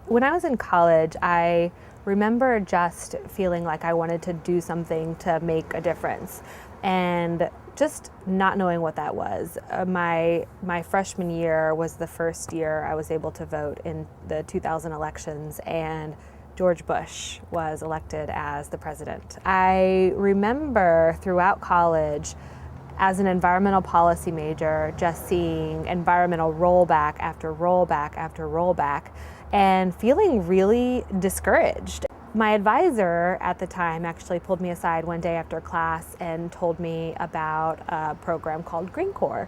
When I was in college, I remember just feeling like I wanted to do something to make a difference and just not knowing what that was. My freshman year was the first year I was able to vote in the 2000 elections, and George Bush was elected as the president. I remember throughout college, as an environmental policy major, just seeing environmental rollback after rollback after rollback and feeling really discouraged. My advisor at the time actually pulled me aside one day after class and told me about a program called Green Corps,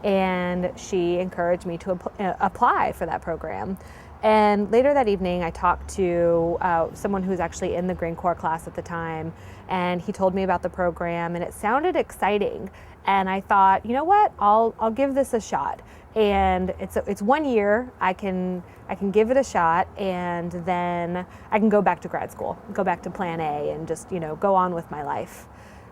and she encouraged me to apply for that program. And later that evening, I talked to someone who was actually in the Green Corps class at the time, and he told me about the program, and it sounded exciting. And I thought, you know what, I'll give this a shot. And it's 1 year. I can give it a shot, and then I can go back to grad school, go back to Plan A, and just go on with my life.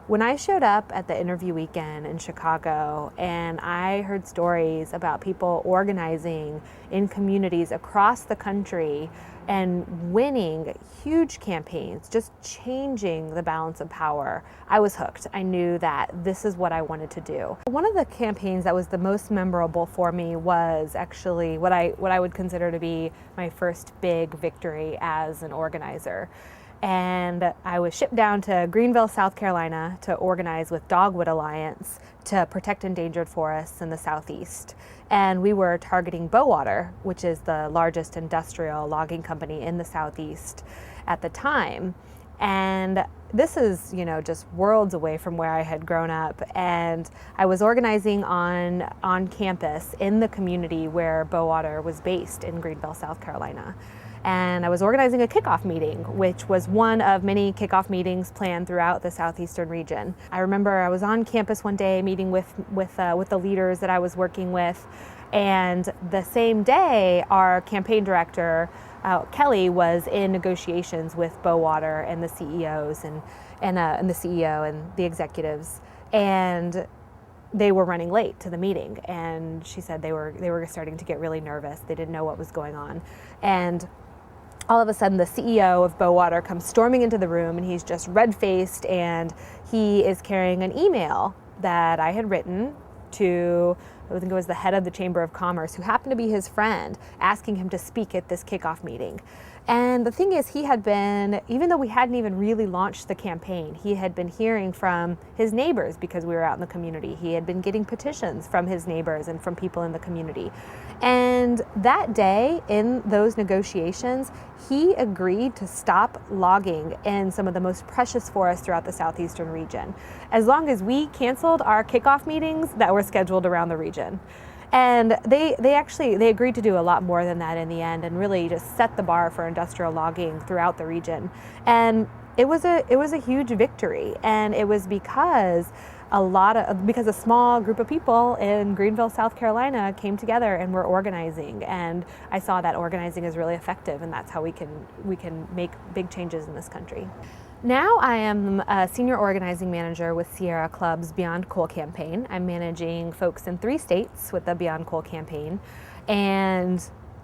When I showed up at the interview weekend in Chicago and I heard stories about people organizing in communities across the country and winning huge campaigns, just changing the balance of power, I was hooked. I knew that this is what I wanted to do. One of the campaigns that was the most memorable for me was actually what I would consider to be my first big victory as an organizer. And I was shipped down to Greenville, South Carolina to organize with Dogwood Alliance to protect endangered forests in the Southeast. And we were targeting Bowater, which is the largest industrial logging company in the Southeast at the time. And this is, just worlds away from where I had grown up. And I was organizing on campus in the community where Bowater was based in Greenville, South Carolina. And I was organizing a kickoff meeting, which was one of many kickoff meetings planned throughout the southeastern region. I remember I was on campus one day meeting with the leaders that I was working with, and the same day our campaign director Kelly was in negotiations with Bowater and the CEOs and the CEO and the executives, and they were running late to the meeting. And she said they were starting to get really nervous. They didn't know what was going on, and all of a sudden the CEO of Bowater comes storming into the room, and he's just red-faced, and he is carrying an email that I had written to, I think it was the head of the Chamber of Commerce, who happened to be his friend, asking him to speak at this kickoff meeting. And the thing is, he had been, even though we hadn't even really launched the campaign, he had been hearing from his neighbors because we were out in the community. He had been getting petitions from his neighbors and from people in the community. And that day, in those negotiations, he agreed to stop logging in some of the most precious forests throughout the southeastern region, as long as we canceled our kickoff meetings that were scheduled around the region. And they agreed to do a lot more than that in the end, and really just set the bar for industrial logging throughout the region. And it was a huge victory, and it was because a small group of people in Greenville, South Carolina came together and were organizing, and I saw that organizing is really effective, and that's how we can make big changes in this country. Now I am a senior organizing manager with Sierra Club's Beyond Coal campaign. I'm managing folks in 3 states with the Beyond Coal campaign, and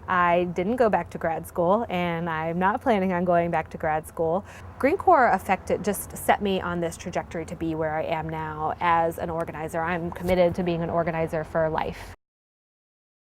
I didn't go back to grad school, and I'm not planning on going back to grad school. Green Corps just set me on this trajectory to be where I am now as an organizer. I'm committed to being an organizer for life.